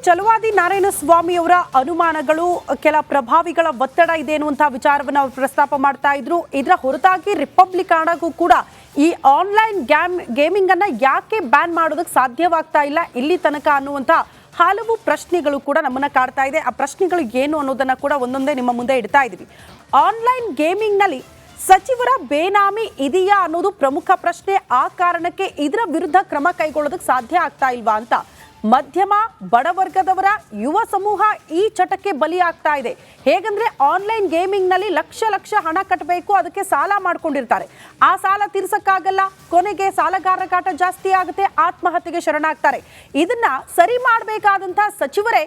ಚಲವಾದಿ ನಾರಾಯಣಸ್ವಾಮಿ ಅವರ ಅನುಮಾನಗಳು ಕೆಲ ಪ್ರಭಾವಿಗಳ ಒತ್ತಡ ಇದೆ ಅನ್ನುವಂತ ವಿಚಾರವನ್ನು ಅವರು ಪ್ರಸ್ತಾಪ ಮಾಡ್ತಾ ಇದ್ರು. ಇದರ ಹೊರತಾಗಿ ರಿಪಬ್ಲಿಕನ್ಗೂ ಕೂಡ ಈ ಆನ್ಲೈನ್ ಗೇಮಿಂಗ್ ಅನ್ನ ಯಾಕೆ ಬ್ಯಾನ್ ಮಾಡೋದಕ್ಕೆ ಸಾಧ್ಯವಾಗ್ತಾ ಇಲ್ಲ ಇಲ್ಲಿ ತನಕ ಅನ್ನುವಂತ ಹಲವು ಪ್ರಶ್ನೆಗಳು ಕೂಡ ನಮ್ಮನ್ನ ಕಾಡ್ತಾ ಇದೆ. ಆ ಪ್ರಶ್ನೆಗಳು ಏನು ಅನ್ನೋದನ್ನ ಕೂಡ ಒಂದೊಂದೇ ನಿಮ್ಮ ಮುಂದೆ ಇಡ್ತಾ ಇದೀವಿ. ಆನ್ಲೈನ್ ಗೇಮಿಂಗ್ ನಲ್ಲಿ ಸಚಿವರ ಬೇನಾಮಿ ಇದೆಯಾ ಅನ್ನೋದು ಪ್ರಮುಖ ಪ್ರಶ್ನೆ. ಆ ಕಾರಣಕ್ಕೆ ಇದರ ವಿರುದ್ಧ ಕ್ರಮ ಕೈಗೊಳ್ಳೋದಕ್ಕೆ ಸಾಧ್ಯ ಆಗ್ತಾ ಇಲ್ವಾ ಅಂತ ಮಧ್ಯಮ ಬಡವರ್ಗದವರ ಯುವ ಸಮೂಹ ಈ ಚಟಕ್ಕೆ ಬಲಿಯಾಗ್ತಾ ಇದೆ. ಹೇಗಂದ್ರೆ ಆನ್ಲೈನ್ ಗೇಮಿಂಗ್ ನಲ್ಲಿ ಲಕ್ಷ ಲಕ್ಷ ಹಣ ಕಟ್ಟಬೇಕು, ಅದಕ್ಕೆ ಸಾಲ ಮಾಡ್ಕೊಂಡಿರ್ತಾರೆ. ಆ ಸಾಲ ತೀರ್ಸಕ್ಕಾಗಲ್ಲ, ಕೊನೆಗೆ ಸಾಲಗಾರರ ಕಾಟ ಜಾಸ್ತಿ ಆಗುತ್ತೆ, ಆತ್ಮಹತ್ಯೆಗೆ ಶರಣಾಗ್ತಾರೆ. ಇದನ್ನ ಸರಿ ಮಾಡಬೇಕಾದಂತಹ ಸಚಿವರೇ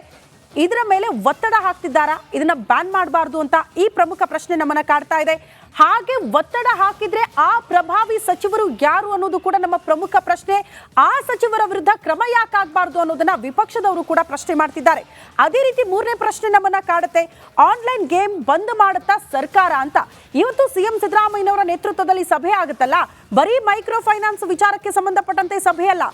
ಇದರ ಮೇಲೆ ಒತ್ತಡ ಹಾಕ್ತಿದ್ದಾರಾ? ಇದನ್ನ ಬ್ಯಾನ್ ಮಾಡಬಾರ್ದು ಅಂತ ಈ ಪ್ರಮುಖ ಪ್ರಶ್ನೆ ನಮ್ಮನ್ನ ಕಾಡ್ತಾ ಇದೆ. ಹಾಗೆ ಒತ್ತಡ ಹಾಕಿದ್ರೆ ಆ ಪ್ರಭಾವಿ ಸಚಿವರು ಯಾರು ಅನ್ನೋದು ಕೂಡ ನಮ್ಮ ಪ್ರಮುಖ ಪ್ರಶ್ನೆ. ಆ ಸಚಿವರ ವಿರುದ್ಧ ಕ್ರಮ ಯಾಕಾಗಬಾರ್ದು ಅನ್ನೋದನ್ನ ವಿಪಕ್ಷದವರು ಕೂಡ ಪ್ರಶ್ನೆ ಮಾಡ್ತಿದ್ದಾರೆ. ಅದೇ ರೀತಿ ಮೂರನೇ ಪ್ರಶ್ನೆ ನಮ್ಮನ್ನ ಕಾಡುತ್ತೆ, ಆನ್ಲೈನ್ ಗೇಮ್ ಬಂದ್ ಮಾಡುತ್ತಾ ಸರ್ಕಾರ ಅಂತ. ಇವತ್ತು ಸಿಎಂ ಸಿದ್ದರಾಮಯ್ಯನವರ ನೇತೃತ್ವದಲ್ಲಿ ಸಭೆ ಆಗುತ್ತಲ್ಲ, ಬರೀ ಮೈಕ್ರೋ ಫೈನಾನ್ಸ್ ವಿಚಾರಕ್ಕೆ ಸಂಬಂಧಪಟ್ಟಂತೆ ಸಭೆ ಅಲ್ಲ,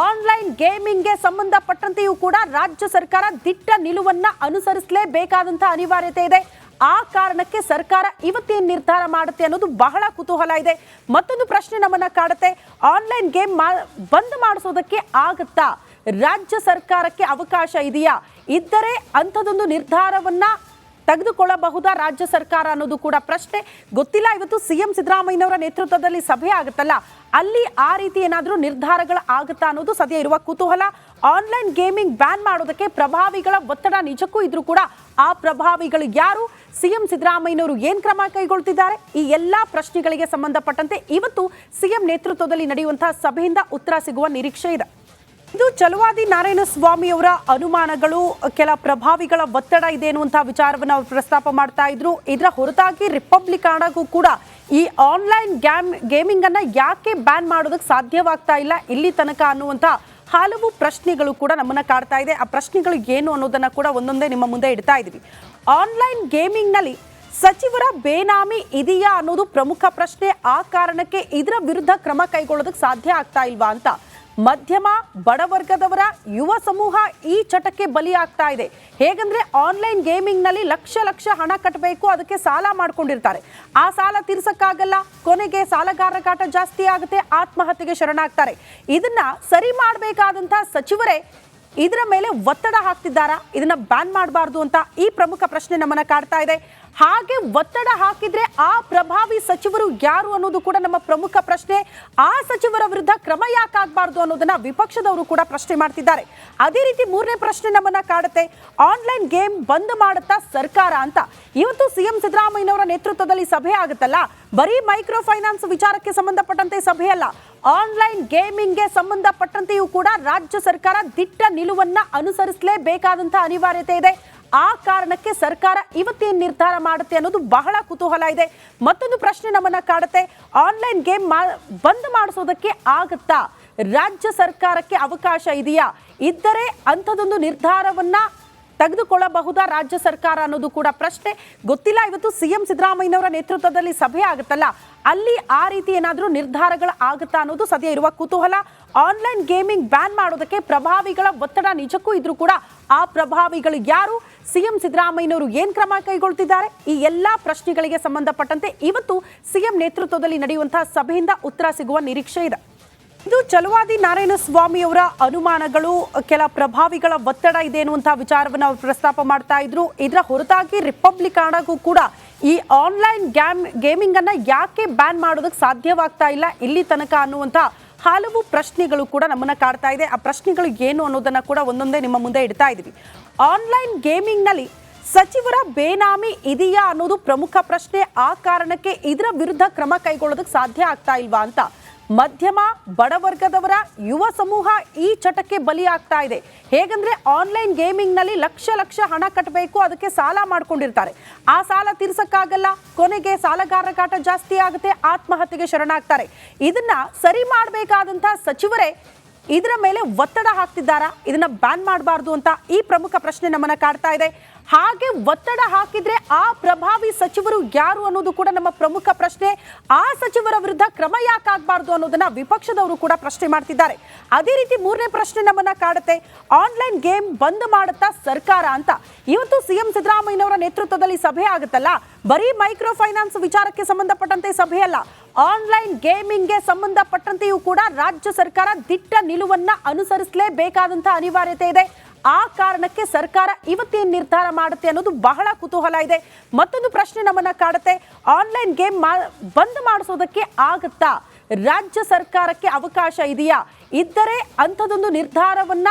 ಆನ್ಲೈನ್ ಗೇಮಿಂಗ್ಗೆ ಸಂಬಂಧಪಟ್ಟಂತೆಯೂ ಕೂಡ ರಾಜ್ಯ ಸರ್ಕಾರ ದಿಟ್ಟ ನಿಲುವನ್ನ ಅನುಸರಿಸಲೇಬೇಕಾದಂತಹ ಅನಿವಾರ್ಯತೆ ಇದೆ. ಆ ಕಾರಣಕ್ಕೆ ಸರ್ಕಾರ ಇವತ್ತೇನು ನಿರ್ಧಾರ ಮಾಡುತ್ತೆ ಅನ್ನೋದು ಬಹಳ ಕುತೂಹಲ ಇದೆ. ಮತ್ತೊಂದು ಪ್ರಶ್ನೆ ನಮ್ಮನ್ನ ಕಾಡುತ್ತೆ, ಆನ್ಲೈನ್ ಗೇಮ್ ಬಂದ್ ಮಾಡಿಸೋದಕ್ಕೆ ಆಗುತ್ತಾ? ರಾಜ್ಯ ಸರ್ಕಾರಕ್ಕೆ ಅವಕಾಶ ಇದೆಯಾ? ಇದ್ದರೆ ಅಂಥದೊಂದು ನಿರ್ಧಾರವನ್ನ ತೆಗೆದುಕೊಳ್ಳಬಹುದಾ ರಾಜ್ಯ ಸರ್ಕಾರ ಅನ್ನೋದು ಕೂಡ ಪ್ರಶ್ನೆ. ಗೊತ್ತಿಲ್ಲ. ಇವತ್ತು ಸಿಎಂ ಸಿದ್ದರಾಮಯ್ಯನವರ ನೇತೃತ್ವದಲ್ಲಿ ಸಭೆ ಆಗುತ್ತಲ್ಲ, ಅಲ್ಲಿ ಆ ರೀತಿ ಏನಾದರೂ ನಿರ್ಧಾರಗಳು ಆಗುತ್ತಾ ಅನ್ನೋದು ಸದ್ಯ ಇರುವ ಕುತೂಹಲ. ಆನ್ಲೈನ್ ಗೇಮಿಂಗ್ ಬ್ಯಾನ್ ಮಾಡೋದಕ್ಕೆ ಪ್ರಭಾವಿಗಳ ಒತ್ತಡ ನಿಜಕ್ಕೂ ಇದ್ರೂ ಕೂಡ ಆ ಪ್ರಭಾವಿಗಳು ಯಾರು? ಸಿಎಂ ಸಿದ್ದರಾಮಯ್ಯನವರು ಏನ್ ಕ್ರಮ ಕೈಗೊಳ್ತಿದ್ದಾರೆ? ಈ ಎಲ್ಲಾ ಪ್ರಶ್ನೆಗಳಿಗೆ ಸಂಬಂಧಪಟ್ಟಂತೆ ಇವತ್ತು ಸಿಎಂ ನೇತೃತ್ವದಲ್ಲಿ ನಡೆಯುವಂತಹ ಸಭೆಯಿಂದ ಉತ್ತರ ಸಿಗುವ ನಿರೀಕ್ಷೆ ಇದೆ. ಇದು ಚಲವಾದಿ ನಾರಾಯಣಸ್ವಾಮಿ ಅವರ ಅನುಮಾನಗಳು ಕೆಲ ಪ್ರಭಾವಿಗಳ ಒತ್ತಡ ಇದೆ ಅನ್ನುವಂತಹ ವಿಚಾರವನ್ನು ಅವರು ಪ್ರಸ್ತಾಪ ಮಾಡ್ತಾ ಇದ್ರು. ಇದರ ಹೊರತಾಗಿ ರಿಪಬ್ಲಿಕನ್ಗೂ ಕೂಡ ಈ ಆನ್ಲೈನ್ ಗೇಮಿಂಗ್ ಅನ್ನ ಯಾಕೆ ಬ್ಯಾನ್ ಮಾಡೋದಕ್ಕೆ ಸಾಧ್ಯವಾಗ್ತಾ ಇಲ್ಲ ಇಲ್ಲಿ ತನಕ ಅನ್ನುವಂತ ಹಲವು ಪ್ರಶ್ನೆಗಳು ಕೂಡ ನಮ್ಮನ್ನ ಕಾಡ್ತಾ ಇದೆ. ಆ ಪ್ರಶ್ನೆಗಳು ಏನು ಅನ್ನೋದನ್ನ ಕೂಡ ಒಂದೊಂದೇ ನಿಮ್ಮ ಮುಂದೆ ಇಡ್ತಾ ಇದೀವಿ. ಆನ್ಲೈನ್ ಗೇಮಿಂಗ್ ನಲ್ಲಿ ಸಚಿವರ ಬೇನಾಮಿ ಇದೆಯಾ ಅನ್ನೋದು ಪ್ರಮುಖ ಪ್ರಶ್ನೆ. ಆ ಕಾರಣಕ್ಕೆ ಇದರ ವಿರುದ್ಧ ಕ್ರಮ ಕೈಗೊಳ್ಳೋದಕ್ಕೆ ಸಾಧ್ಯ ಆಗ್ತಾ ಇಲ್ವಾ ಅಂತ ಮಧ್ಯಮ ಬಡವರ್ಗದವರ ಯುವ ಸಮೂಹ ಈ ಚಟಕ್ಕೆ ಬಲಿಯಾಗ್ತಾ ಇದೆ. ಹೇಗಂದ್ರೆ ಆನ್ಲೈನ್ ಗೇಮಿಂಗ್ ನಲ್ಲಿ ಲಕ್ಷ ಲಕ್ಷ ಹಣ ಕಟ್ಟಬೇಕು, ಅದಕ್ಕೆ ಸಾಲ ಮಾಡ್ಕೊಂಡಿರ್ತಾರೆ. ಆ ಸಾಲ ತೀರ್ಸಕ್ಕಾಗಲ್ಲ, ಕೊನೆಗೆ ಸಾಲಗಾರರ ಕಾಟ ಜಾಸ್ತಿ ಆಗುತ್ತೆ, ಆತ್ಮಹತ್ಯೆಗೆ ಶರಣಾಗ್ತಾರೆ. ಇದನ್ನ ಸರಿ ಮಾಡಬೇಕಾದಂತಹ ಸಚಿವರೇ ಇದರ ಮೇಲೆ ಒತ್ತಡ ಹಾಕ್ತಿದ್ದಾರಾ? ಇದನ್ನ ಬ್ಯಾನ್ ಮಾಡಬಾರ್ದು ಅಂತ ಈ ಪ್ರಮುಖ ಪ್ರಶ್ನೆ ನಮ್ಮನ್ನ ಕಾಡ್ತಾ ಇದೆ. ಹಾಗೆ ಒತ್ತಡ ಹಾಕಿದ್ರೆ ಆ ಪ್ರಭಾವಿ ಸಚಿವರು ಯಾರು ಅನ್ನೋದು ಕೂಡ ನಮ್ಮ ಪ್ರಮುಖ ಪ್ರಶ್ನೆ. ಆ ಸಚಿವರ ವಿರುದ್ಧ ಕ್ರಮ ಯಾಕಾಗಬಾರ್ದು ಅನ್ನೋದನ್ನ ವಿಪಕ್ಷದವರು ಕೂಡ ಪ್ರಶ್ನೆ ಮಾಡ್ತಿದ್ದಾರೆ. ಅದೇ ರೀತಿ ಮೂರನೇ ಪ್ರಶ್ನೆ ನಮ್ಮನ್ನ ಕಾಡುತ್ತೆ, ಆನ್ಲೈನ್ ಗೇಮ್ ಬಂದ್ ಮಾಡುತ್ತಾ ಸರ್ಕಾರ ಅಂತ. ಇವತ್ತು ಸಿಎಂ ಸಿದ್ದರಾಮಯ್ಯನವರ ನೇತೃತ್ವದಲ್ಲಿ ಸಭೆ ಆಗುತ್ತಲ್ಲ, ಬರೀ ಮೈಕ್ರೋ ಫೈನಾನ್ಸ್ ವಿಚಾರಕ್ಕೆ ಸಂಬಂಧಪಟ್ಟಂತೆ ಸಭೆ ಅಲ್ಲ, ಆನ್ಲೈನ್ ಗೇಮಿಂಗ್ಗೆ ಸಂಬಂಧಪಟ್ಟಂತೆಯೂ ಕೂಡ ರಾಜ್ಯ ಸರ್ಕಾರ ದಿಟ್ಟ ನಿಲುವನ್ನ ಅನುಸರಿಸಲೇಬೇಕಾದಂತಹ ಅನಿವಾರ್ಯತೆ ಇದೆ. ಆ ಕಾರಣಕ್ಕೆ ಸರ್ಕಾರ ಇವತ್ತೇನು ನಿರ್ಧಾರ ಮಾಡುತ್ತೆ ಅನ್ನೋದು ಬಹಳ ಕುತೂಹಲ ಇದೆ. ಮತ್ತೊಂದು ಪ್ರಶ್ನೆ ನಮ್ಮನ್ನ ಕಾಡುತ್ತೆ, ಆನ್ಲೈನ್ ಗೇಮ್ ಬಂದ್ ಮಾಡಿಸೋದಕ್ಕೆ ಆಗುತ್ತಾ? ರಾಜ್ಯ ಸರ್ಕಾರಕ್ಕೆ ಅವಕಾಶ ಇದೆಯಾ? ಇದ್ದರೆ ಅಂಥದೊಂದು ನಿರ್ಧಾರವನ್ನ ತೆಗೆದುಕೊಳ್ಳಬಹುದಾ ರಾಜ್ಯ ಸರ್ಕಾರ ಅನ್ನೋದು ಕೂಡ ಪ್ರಶ್ನೆ. ಗೊತ್ತಿಲ್ಲ. ಇವತ್ತು ಸಿಎಂ ಸಿದ್ದರಾಮಯ್ಯನವರ ನೇತೃತ್ವದಲ್ಲಿ ಸಭೆ ಆಗುತ್ತಲ್ಲ, ಅಲ್ಲಿ ಆ ರೀತಿ ಏನಾದರೂ ನಿರ್ಧಾರಗಳು ಆಗುತ್ತಾ ಅನ್ನೋದು ಸದ್ಯ ಇರುವ ಕುತೂಹಲ. ಆನ್ಲೈನ್ ಗೇಮಿಂಗ್ ಬ್ಯಾನ್ ಮಾಡೋದಕ್ಕೆ ಪ್ರಭಾವಿಗಳ ಒತ್ತಡ ನಿಜಕ್ಕೂ ಇದ್ರೂ ಕೂಡ ಆ ಪ್ರಭಾವಿಗಳು ಯಾರು? ಸಿಎಂ ಸಿದ್ದರಾಮಯ್ಯನವರು ಏನ್ ಕ್ರಮ ಕೈಗೊಳ್ತಿದ್ದಾರೆ? ಈ ಎಲ್ಲಾ ಪ್ರಶ್ನೆಗಳಿಗೆ ಸಂಬಂಧಪಟ್ಟಂತೆ ಇವತ್ತು ಸಿಎಂ ನೇತೃತ್ವದಲ್ಲಿ ನಡೆಯುವಂತಹ ಸಭೆಯಿಂದ ಉತ್ತರ ಸಿಗುವ ನಿರೀಕ್ಷೆ ಇದೆ. ಇದು ಚಲವಾದಿ ನಾರಾಯಣಸ್ವಾಮಿ ಅವರ ಅನುಮಾನಗಳು ಕೆಲ ಪ್ರಭಾವಿಗಳ ಒತ್ತಡ ಇದೆ ಅನ್ನುವಂತಹ ವಿಚಾರವನ್ನು ಅವರು ಪ್ರಸ್ತಾಪ ಮಾಡ್ತಾ ಇದ್ರು. ಇದರ ಹೊರತಾಗಿ ರಿಪಬ್ಲಿಕನ್ಗೂ ಕೂಡ ಈ ಆನ್ಲೈನ್ ಗೇಮಿಂಗ್ ಅನ್ನ ಯಾಕೆ ಬ್ಯಾನ್ ಮಾಡೋದಕ್ಕೆ ಸಾಧ್ಯವಾಗ್ತಾ ಇಲ್ಲ ಇಲ್ಲಿ ತನಕ ಅನ್ನುವಂತ ಹಲವು ಪ್ರಶ್ನೆಗಳು ಕೂಡ ನಮ್ಮನ್ನ ಕಾಡ್ತಾ ಇದೆ. ಆ ಪ್ರಶ್ನೆಗಳು ಏನು ಅನ್ನೋದನ್ನ ಕೂಡ ಒಂದೊಂದೇ ನಿಮ್ಮ ಮುಂದೆ ಇಡ್ತಾ ಇದೀವಿ. ಆನ್ಲೈನ್ ಗೇಮಿಂಗ್ ನಲ್ಲಿ ಸಚಿವರ ಬೇನಾಮಿ ಇದೆಯಾ ಅನ್ನೋದು ಪ್ರಮುಖ ಪ್ರಶ್ನೆ. ಆ ಕಾರಣಕ್ಕೆ ಇದರ ವಿರುದ್ಧ ಕ್ರಮ ಕೈಗೊಳ್ಳೋದಕ್ಕೆ ಸಾಧ್ಯ ಆಗ್ತಾ ಇಲ್ವಾ ಅಂತ ಮಧ್ಯಮ ಬಡವರ್ಗದವರ ಯುವ ಸಮೂಹ ಈ ಚಟಕ್ಕೆ ಬಲಿಯಾಗ್ತಾ ಇದೆ. ಹೇಗಂದ್ರೆ ಆನ್ಲೈನ್ ಗೇಮಿಂಗ್ ನಲ್ಲಿ ಲಕ್ಷ ಲಕ್ಷ ಹಣ ಕಟ್ಟಬೇಕು, ಅದಕ್ಕೆ ಸಾಲ ಮಾಡ್ಕೊಂಡಿರ್ತಾರೆ. ಆ ಸಾಲ ತೀರ್ಸಕ್ಕಾಗಲ್ಲ, ಕೊನೆಗೆ ಸಾಲಗಾರರ ಕಾಟ ಜಾಸ್ತಿ ಆಗುತ್ತೆ, ಆತ್ಮಹತ್ಯೆಗೆ ಶರಣಾಗ್ತಾರೆ. ಇದನ್ನ ಸರಿ ಮಾಡಬೇಕಾದಂತಹ ಸಚಿವರೇ ಇದರ ಮೇಲೆ ಒತ್ತಡ ಹಾಕ್ತಿದ್ದಾರಾ? ಇದನ್ನ ಬ್ಯಾನ್ ಮಾಡಬಾರ್ದು ಅಂತ ಈ ಪ್ರಮುಖ ಪ್ರಶ್ನೆ ನಮ್ಮನ್ನ ಕಾಡ್ತಾ ಇದೆ. ಹಾಗೆ ಒತ್ತಡ ಹಾಕಿದ್ರೆ ಆ ಪ್ರಭಾವಿ ಸಚಿವರು ಯಾರು ಅನ್ನೋದು ಕೂಡ ನಮ್ಮ ಪ್ರಮುಖ ಪ್ರಶ್ನೆ. ಆ ಸಚಿವರ ವಿರುದ್ಧ ಕ್ರಮ ಯಾಕಾಗಬಾರ್ದು ಅನ್ನೋದನ್ನ ವಿಪಕ್ಷದವರು ಕೂಡ ಪ್ರಶ್ನೆ ಮಾಡ್ತಿದ್ದಾರೆ. ಅದೇ ರೀತಿ ಮೂರನೇ ಪ್ರಶ್ನೆ ನಮ್ಮನ್ನ ಕಾಡುತ್ತೆ, ಆನ್ಲೈನ್ ಗೇಮ್ ಬಂದ್ ಮಾಡುತ್ತಾ ಸರ್ಕಾರ ಅಂತ. ಇವತ್ತು ಸಿಎಂ ಸಿದ್ದರಾಮಯ್ಯನವರ ನೇತೃತ್ವದಲ್ಲಿ ಸಭೆ ಆಗುತ್ತಲ್ಲ, ಬರೀ ಮೈಕ್ರೋ ಫೈನಾನ್ಸ್ ವಿಚಾರಕ್ಕೆ ಸಂಬಂಧಪಟ್ಟಂತೆ ಸಭೆ ಅಲ್ಲ, ಆನ್ಲೈನ್ ಗೇಮಿಂಗ್ಗೆ ಸಂಬಂಧಪಟ್ಟಂತೆಯೂ ಕೂಡ ರಾಜ್ಯ ಸರ್ಕಾರ ದಿಟ್ಟ ನಿಲುವನ್ನ ಅನುಸರಿಸಲೇಬೇಕಾದಂತಹ ಅನಿವಾರ್ಯತೆ ಇದೆ. ಆ ಕಾರಣಕ್ಕೆ ಸರ್ಕಾರ ಇವತ್ತೇನು ನಿರ್ಧಾರ ಮಾಡುತ್ತೆ ಅನ್ನೋದು ಬಹಳ ಕುತೂಹಲ ಇದೆ. ಮತ್ತೊಂದು ಪ್ರಶ್ನೆ ನಮ್ಮನ್ನ ಕಾಡುತ್ತೆ, ಆನ್ಲೈನ್ ಗೇಮ್ ಬಂದ್ ಮಾಡಿಸೋದಕ್ಕೆ ಆಗುತ್ತಾ? ರಾಜ್ಯ ಸರ್ಕಾರಕ್ಕೆ ಅವಕಾಶ ಇದೆಯಾ? ಇದ್ದರೆ ಅಂಥದ್ದೊಂದು ನಿರ್ಧಾರವನ್ನ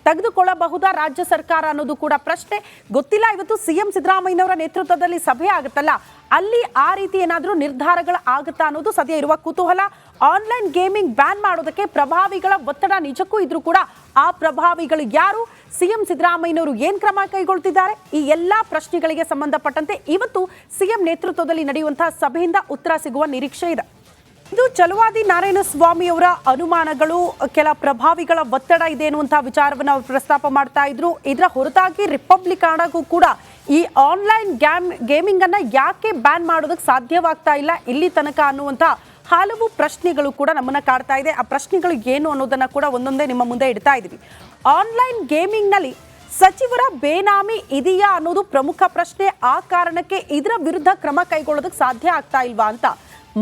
ತೆಗೆದುಕೊಳ್ಳಬಹುದಾ ರಾಜ್ಯ ಸರ್ಕಾರ ಅನ್ನೋದು ಕೂಡ ಪ್ರಶ್ನೆ. ಗೊತ್ತಿಲ್ಲ. ಇವತ್ತು ಸಿಎಂ ಸಿದ್ದರಾಮಯ್ಯನವರ ನೇತೃತ್ವದಲ್ಲಿ ಸಭೆ ಆಗುತ್ತಲ್ಲ, ಅಲ್ಲಿ ಆ ರೀತಿ ಏನಾದರೂ ನಿರ್ಧಾರಗಳು ಆಗುತ್ತಾ ಅನ್ನೋದು ಸದ್ಯ ಇರುವ ಕುತೂಹಲ. ಆನ್ಲೈನ್ ಗೇಮಿಂಗ್ ಬ್ಯಾನ್ ಮಾಡೋದಕ್ಕೆ ಪ್ರಭಾವಿಗಳ ಒತ್ತಡ ನಿಜಕ್ಕೂ ಇದ್ರೂ ಕೂಡ ಆ ಪ್ರಭಾವಿಗಳು ಯಾರು? ಸಿಎಂ ಸಿದ್ದರಾಮಯ್ಯನವರು ಏನ್ ಕ್ರಮ ಕೈಗೊಳ್ತಿದ್ದಾರೆ? ಈ ಎಲ್ಲಾ ಪ್ರಶ್ನೆಗಳಿಗೆ ಸಂಬಂಧಪಟ್ಟಂತೆ ಇವತ್ತು ಸಿಎಂ ನೇತೃತ್ವದಲ್ಲಿ ನಡೆಯುವಂತಹ ಸಭೆಯಿಂದ ಉತ್ತರ ಸಿಗುವ ನಿರೀಕ್ಷೆ ಇದೆ. ಇದು ಛಲವಾದಿ ನಾರಾಯಣಸ್ವಾಮಿ ಅವರ ಅನುಮಾನಗಳು, ಕೆಲ ಪ್ರಭಾವಿಗಳ ಒತ್ತಡ ಇದೆ ಎನ್ನುವಂತಹ ವಿಚಾರವನ್ನು ಅವರು ಪ್ರಸ್ತಾಪ ಮಾಡ್ತಾ ಇದ್ರು. ಇದರ ಹೊರತಾಗಿ ರಿಪಬ್ಲಿಕ್ ಕೂಡ ಈ ಆನ್ಲೈನ್ ಗೇಮಿಂಗ್ ಅನ್ನ ಯಾಕೆ ಬ್ಯಾನ್ ಮಾಡೋದಕ್ಕೆ ಸಾಧ್ಯವಾಗ್ತಾ ಇಲ್ಲ ಇಲ್ಲಿ ತನಕ ಅನ್ನುವಂತಹ ಹಲವು ಪ್ರಶ್ನೆಗಳು ಕೂಡ ನಮ್ಮನ್ನ ಕಾಡ್ತಾ ಇದೆ. ಆ ಪ್ರಶ್ನೆಗಳು ಏನು ಅನ್ನೋದನ್ನ ಕೂಡ ಒಂದೊಂದೇ ನಿಮ್ಮ ಮುಂದೆ ಇಡ್ತಾ ಇದೀವಿ. ಆನ್ಲೈನ್ ಗೇಮಿಂಗ್ ನಲ್ಲಿ ಸಚಿವರ ಬೇನಾಮಿ ಇದೆಯಾ ಅನ್ನೋದು ಪ್ರಮುಖ ಪ್ರಶ್ನೆ. ಆ ಕಾರಣಕ್ಕೆ ಇದರ ವಿರುದ್ಧ ಕ್ರಮ ಕೈಗೊಳ್ಳೋದಕ್ಕೆ ಸಾಧ್ಯ ಆಗ್ತಾ ಇಲ್ವಾ ಅಂತ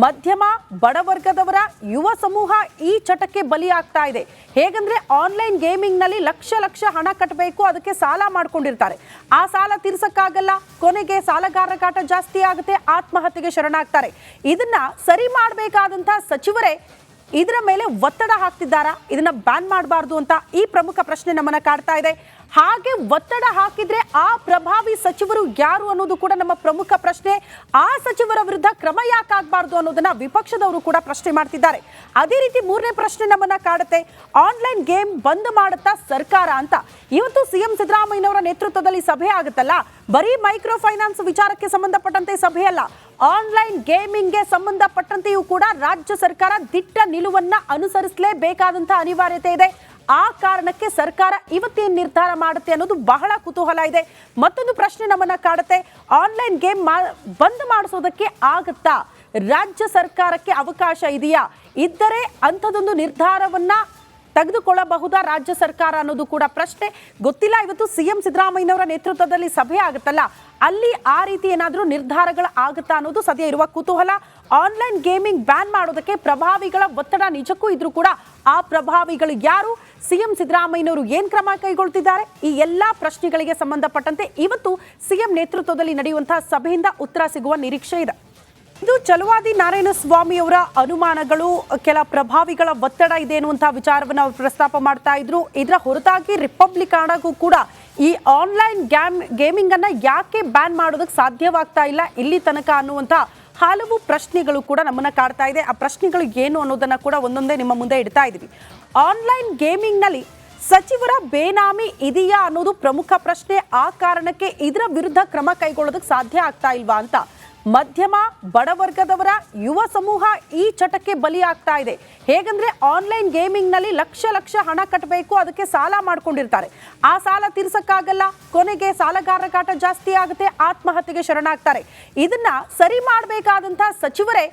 ಮಧ್ಯಮ ಬಡವರ್ಗದವರ ಯುವ ಸಮೂಹ ಈ ಚಟಕ್ಕೆ ಬಲಿಯಾಗ್ತಾ ಇದೆ. ಹೇಗಂದ್ರೆ ಆನ್ಲೈನ್ ಗೇಮಿಂಗ್ ನಲ್ಲಿ ಲಕ್ಷ ಹಣ ಕಟ್ಟಬೇಕು, ಅದಕ್ಕೆ ಸಾಲ ಮಾಡ್ಕೊಂಡಿರ್ತಾರೆ. ಆ ಸಾಲ ತೀರ್ಸಕ್ಕಾಗಲ್ಲ, ಕೊನೆಗೆ ಸಾಲಗಾರರ ಕಾಟ ಜಾಸ್ತಿ ಆಗುತ್ತೆ, ಆತ್ಮಹತ್ಯೆಗೆ ಶರಣಾಗ್ತಾರೆ. ಇದನ್ನ ಸರಿ ಮಾಡಬೇಕಾದಂತಹ ಸಚಿವರೇ ಇದರ ಮೇಲೆ ಒತ್ತಡ ಹಾಕ್ತಿದ್ದಾರಾ? ಇದನ್ನ ಬ್ಯಾನ್ ಮಾಡಬಾರ್ದು ಅಂತ ಈ ಪ್ರಮುಖ ಪ್ರಶ್ನೆ ನಮ್ಮನ್ನ ಕಾಡ್ತಾ ಇದೆ. ಹಾಗೆ ಒತ್ತಡ ಹಾಕಿದ್ರೆ ಆ ಪ್ರಭಾವಿ ಸಚಿವರು ಯಾರು ಅನ್ನೋದು ಕೂಡ ನಮ್ಮ ಪ್ರಮುಖ ಪ್ರಶ್ನೆ. ಆ ಸಚಿವರ ವಿರುದ್ಧ ಕ್ರಮ ಯಾಕಾಗಬಾರ್ದು ಅನ್ನೋದನ್ನ ವಿಪಕ್ಷದವರು ಕೂಡ ಪ್ರಶ್ನೆ ಮಾಡ್ತಿದ್ದಾರೆ. ಅದೇ ರೀತಿ ಮೂರನೇ ಪ್ರಶ್ನೆ ನಮ್ಮನ್ನ ಕಾಡುತ್ತೆ, ಆನ್ಲೈನ್ ಗೇಮ್ ಬಂದ್ ಮಾಡುತ್ತಾ ಸರ್ಕಾರ ಅಂತ. ಇವತ್ತು ಸಿಎಂ ಸಿದ್ದರಾಮಯ್ಯನವರ ನೇತೃತ್ವದಲ್ಲಿ ಸಭೆ ಆಗುತ್ತಲ್ಲ, ಬರೀ ಮೈಕ್ರೋ ಫೈನಾನ್ಸ್ ವಿಚಾರಕ್ಕೆ ಸಂಬಂಧಪಟ್ಟಂತೆ ಸಭೆ ಅಲ್ಲ, ಆನ್ಲೈನ್ ಗೇಮಿಂಗ್ಗೆ ಸಂಬಂಧಪಟ್ಟಂತೆಯೂ ಕೂಡ ರಾಜ್ಯ ಸರ್ಕಾರ ದಿಟ್ಟ ನಿಲುವನ್ನ ಅನುಸರಿಸಲೇಬೇಕಾದಂತಹ ಅನಿವಾರ್ಯತೆ ಇದೆ. ಆ ಕಾರಣಕ್ಕೆ ಸರ್ಕಾರ ಇವತ್ತೇನು ನಿರ್ಧಾರ ಮಾಡುತ್ತೆ ಅನ್ನೋದು ಬಹಳ ಕುತೂಹಲ ಇದೆ. ಮತ್ತೊಂದು ಪ್ರಶ್ನೆ ನಮ್ಮನ್ನ ಕಾಡುತ್ತೆ, ಆನ್ಲೈನ್ ಗೇಮ್ ಬಂದ್ ಮಾಡಿಸೋದಕ್ಕೆ ಆಗುತ್ತಾ? ರಾಜ್ಯ ಸರ್ಕಾರಕ್ಕೆ ಅವಕಾಶ ಇದೆಯಾ? ಇದ್ದರೆ ಅಂಥದ್ದೊಂದು ನಿರ್ಧಾರವನ್ನ ತೆಗೆದುಕೊಳ್ಳಬಹುದಾ ರಾಜ್ಯ ಸರ್ಕಾರ ಅನ್ನೋದು ಕೂಡ ಪ್ರಶ್ನೆ. ಗೊತ್ತಿಲ್ಲ. ಇವತ್ತು ಸಿಎಂ ಸಿದ್ದರಾಮಯ್ಯನವರ ನೇತೃತ್ವದಲ್ಲಿ ಸಭೆ ಆಗುತ್ತಲ್ಲ, ಅಲ್ಲಿ ಆ ರೀತಿ ಏನಾದರೂ ನಿರ್ಧಾರಗಳು ಆಗುತ್ತಾ ಅನ್ನೋದು ಸದ್ಯ ಇರುವ ಕುತೂಹಲ. ಆನ್ಲೈನ್ ಗೇಮಿಂಗ್ ಬ್ಯಾನ್ ಮಾಡೋದಕ್ಕೆ ಪ್ರಭಾವಿಗಳ ಒತ್ತಡ ನಿಜಕ್ಕೂ ಇದ್ರೂ ಕೂಡ ಆ ಪ್ರಭಾವಿಗಳು ಯಾರು? ಸಿಎಂ ಸಿದ್ದರಾಮಯ್ಯನವರು ಏನ್ ಕ್ರಮ ಕೈಗೊಳ್ತಿದ್ದಾರೆ? ಈ ಎಲ್ಲಾ ಪ್ರಶ್ನೆಗಳಿಗೆ ಸಂಬಂಧಪಟ್ಟಂತೆ ಇವತ್ತು ಸಿಎಂ ನೇತೃತ್ವದಲ್ಲಿ ನಡೆಯುವಂತಹ ಸಭೆಯಿಂದ ಉತ್ತರ ಸಿಗುವ ನಿರೀಕ್ಷೆ ಇದೆ. ಇದು ಛಲವಾದಿ ನಾರಾಯಣಸ್ವಾಮಿ ಅವರ ಅನುಮಾನಗಳು, ಕೆಲ ಪ್ರಭಾವಿಗಳ ಒತ್ತಡ ಇದೆ ಎನ್ನುವಂತಹ ವಿಚಾರವನ್ನು ಅವರು ಪ್ರಸ್ತಾಪ ಮಾಡ್ತಾ ಇದ್ರು. ಇದರ ಹೊರತಾಗಿ ರಿಪಬ್ಲಿಕ್ ಕೂಡ ಈ ಆನ್ಲೈನ್ ಗೇಮಿಂಗ್ ಅನ್ನ ಯಾಕೆ ಬ್ಯಾನ್ ಮಾಡೋದಕ್ಕೆ ಸಾಧ್ಯವಾಗ್ತಾ ಇಲ್ಲ ಇಲ್ಲಿ ತನಕ ಅನ್ನುವಂತಹ ಹಲವು ಪ್ರಶ್ನೆಗಳು ಕೂಡ ನಮ್ಮನ್ನ ಕಾಡ್ತಾ ಇದೆ. ಆ ಪ್ರಶ್ನೆಗಳು ಏನು ಅನ್ನೋದನ್ನ ಕೂಡ ಒಂದೊಂದೇ ನಿಮ್ಮ ಮುಂದೆ ಇಡ್ತಾ ಇದೀವಿ. ಆನ್ಲೈನ್ ಗೇಮಿಂಗ್ ನಲ್ಲಿ ಸಚಿವರ ಬೇನಾಮಿ ಇದೆಯಾ ಅನ್ನೋದು ಪ್ರಮುಖ ಪ್ರಶ್ನೆ. ಆ ಕಾರಣಕ್ಕೆ ಇದರ ವಿರುದ್ಧ ಕ್ರಮ ಕೈಗೊಳ್ಳೋದಕ್ಕೆ ಸಾಧ್ಯ ಆಗ್ತಾ ಇಲ್ವಾ ಅಂತ ಮಧ್ಯಮ ಬಡವರ್ಗದವರ ಯುವ ಸಮೂಹ ಈ ಚಟಕ್ಕೆ ಬಲಿಯಾಗ್ತಾ ಇದೆ. ಹೇಗಂದ್ರೆ ಆನ್ಲೈನ್ ಗೇಮಿಂಗ್ ನಲ್ಲಿ ಲಕ್ಷ ಹಣ ಕಟ್ಟಬೇಕು, ಅದಕ್ಕೆ ಸಾಲ ಮಾಡ್ಕೊಂಡಿರ್ತಾರೆ. ಆ ಸಾಲ ತೀರ್ಸಕ್ಕಾಗಲ್ಲ, ಕೊನೆಗೆ ಸಾಲಗಾರರ ಕಾಟ ಜಾಸ್ತಿ ಆಗುತ್ತೆ, ಆತ್ಮಹತ್ಯೆಗೆ ಶರಣಾಗ್ತಾರೆ. ಇದನ್ನ ಸರಿ ಮಾಡಬೇಕಾದಂತಹ ಸಚಿವರೇ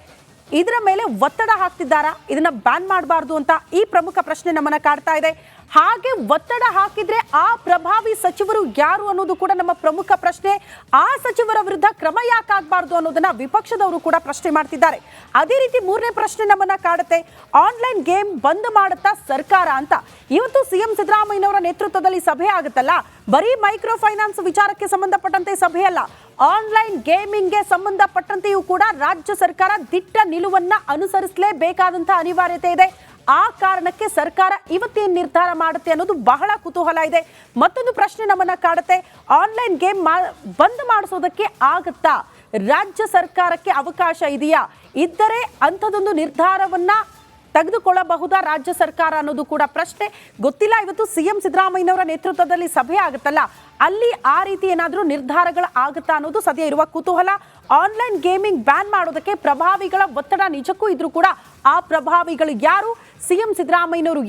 ಇದರ ಮೇಲೆ ಒತ್ತಡ ಹಾಕ್ತಿದ್ದಾರಾ? ಇದನ್ನ ಬ್ಯಾನ್ ಮಾಡಬಾರ್ದು ಅಂತ ಈ ಪ್ರಮುಖ ಪ್ರಶ್ನೆ ನಮ್ಮನ್ನ ಕಾಡ್ತಾ ಇದೆ. ಹಾಗೆ ಒತ್ತಡ ಹಾಕಿದ್ರೆ ಆ ಪ್ರಭಾವಿ ಸಚಿವರು ಯಾರು ಅನ್ನೋದು ಕೂಡ ನಮ್ಮ ಪ್ರಮುಖ ಪ್ರಶ್ನೆ. ಆ ಸಚಿವರ ವಿರುದ್ಧ ಕ್ರಮ ಯಾಕಾಗಬಾರ್ದು ಅನ್ನೋದನ್ನ ವಿಪಕ್ಷದವರು ಕೂಡ ಪ್ರಶ್ನೆ ಮಾಡ್ತಿದ್ದಾರೆ. ಅದೇ ರೀತಿ ಮೂರನೇ ಪ್ರಶ್ನೆ ನಮ್ಮನ್ನ ಕಾಡುತ್ತೆ, ಆನ್ಲೈನ್ ಗೇಮ್ ಬಂದ್ ಮಾಡುತ್ತಾ ಸರ್ಕಾರ ಅಂತ. ಇವತ್ತು ಸಿಎಂ ಸಿದ್ದರಾಮಯ್ಯನವರ ನೇತೃತ್ವದಲ್ಲಿ ಸಭೆ ಆಗುತ್ತಲ್ಲ, ಬರೀ ಮೈಕ್ರೋ ಫೈನಾನ್ಸ್ ವಿಚಾರಕ್ಕೆ ಸಂಬಂಧಪಟ್ಟಂತೆ ಸಭೆ ಅಲ್ಲ, ಆನ್ಲೈನ್ ಗೇಮಿಂಗ್ಗೆ ಸಂಬಂಧಪಟ್ಟಂತೆಯೂ ಕೂಡ ರಾಜ್ಯ ಸರ್ಕಾರ ದಿಟ್ಟ ನಿಲುವನ್ನ ಅನುಸರಿಸಲೇಬೇಕಾದಂತಹ ಅನಿವಾರ್ಯತೆ ಇದೆ. ಆ ಕಾರಣಕ್ಕೆ ಸರ್ಕಾರ ಇವತ್ತೇನು ನಿರ್ಧಾರ ಮಾಡುತ್ತೆ ಅನ್ನೋದು ಬಹಳ ಕುತೂಹಲ ಇದೆ. ಮತ್ತೊಂದು ಪ್ರಶ್ನೆ ನಮ್ಮನ್ನ ಕಾಡುತ್ತೆ, ಆನ್ಲೈನ್ ಗೇಮ್ ಬಂದ್ ಮಾಡಿಸೋದಕ್ಕೆ ಆಗುತ್ತಾ? ರಾಜ್ಯ ಸರ್ಕಾರಕ್ಕೆ ಅವಕಾಶ ಇದೆಯಾ? ಇದ್ದರೆ ಅಂಥದ್ದೊಂದು ನಿರ್ಧಾರವನ್ನ ತೆಗೆದುಕೊಳ್ಳಬಹುದಾ ರಾಜ್ಯ ಸರ್ಕಾರ ಅನ್ನೋದು ಕೂಡ ಪ್ರಶ್ನೆ. ಗೊತ್ತಿಲ್ಲ. ಇವತ್ತು ಸಿಎಂ ಸಿದ್ದರಾಮಯ್ಯನವರ ನೇತೃತ್ವದಲ್ಲಿ ಸಭೆ ಆಗುತ್ತಲ್ಲ, ಅಲ್ಲಿ ಆ ರೀತಿ ಏನಾದರೂ ನಿರ್ಧಾರಗಳು ಆಗುತ್ತಾ ಅನ್ನೋದು ಸದ್ಯ ಇರುವ ಕುತೂಹಲ. ಆನ್ಲೈನ್ ಗೇಮಿಂಗ್ ಬ್ಯಾನ್ ಮಾಡೋದಕ್ಕೆ ಪ್ರಭಾವಿಗಳ ಒತ್ತಡ ನಿಜಕ್ಕೂ ಇದ್ರೂ ಕೂಡ ಆ ಪ್ರಭಾವಿಗಳು ಯಾರು? ಸಿಎಂ ಸಿದ್ದರಾಮಯ್ಯನವರು